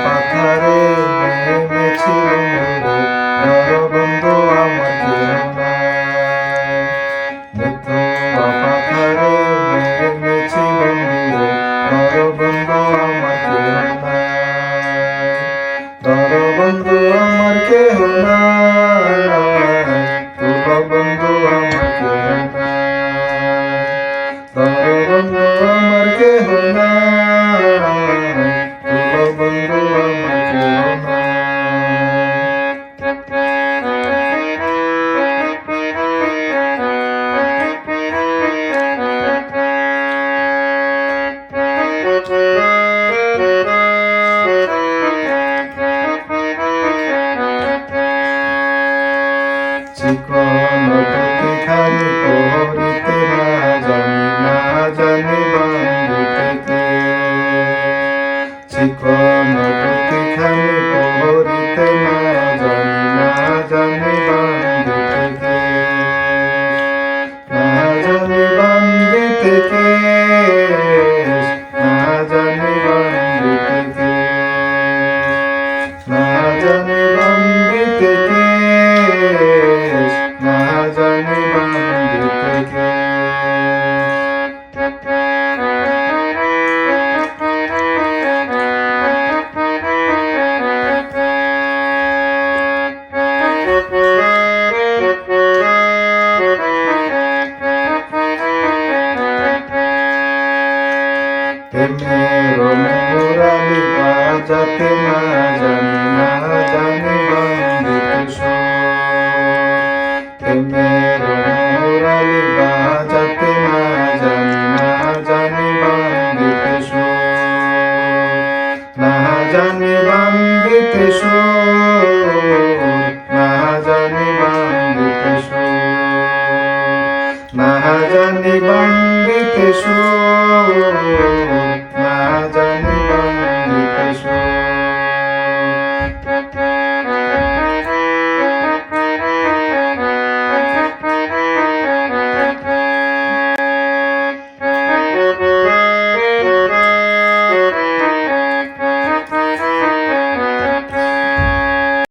পাথারে নেমেছি বন্ধুরে, ধরো বন্ধু আমার কেউ নাই। মিথ্যা পাথারে নেমেছি বন্ধুরে, ধরো বন্ধু আমার কেউ নাই। ধরো বন্ধু আমার কেউ নাই, তুলো বন্ধু আমার কেউ নাই। ধরো বন্ধু আমার কেহ নাই, তুলো বন্ধু আমার কেহ নাই। চিকন পুঁথিখানি পড়িতে না জানি বান্ধিতে। চিকন পুঁথিখানি পড়িতে না জানি বান্ধিতে। না জানি বান্ধিতে, না জানি বান্ধিতে, না জানি বান্ধিতে, না জানি বান্ধিতে। প্রেমের মুরালি বাজাতে না জানি বান্ধিতে সুর। প্রেমের মুরালি বাজাতে না জানি বান্ধিতে সুর। না জানি বান্ধিতে সুর, না জানি বান্ধিতে সুর, না জানি বান্ধিতে সুর।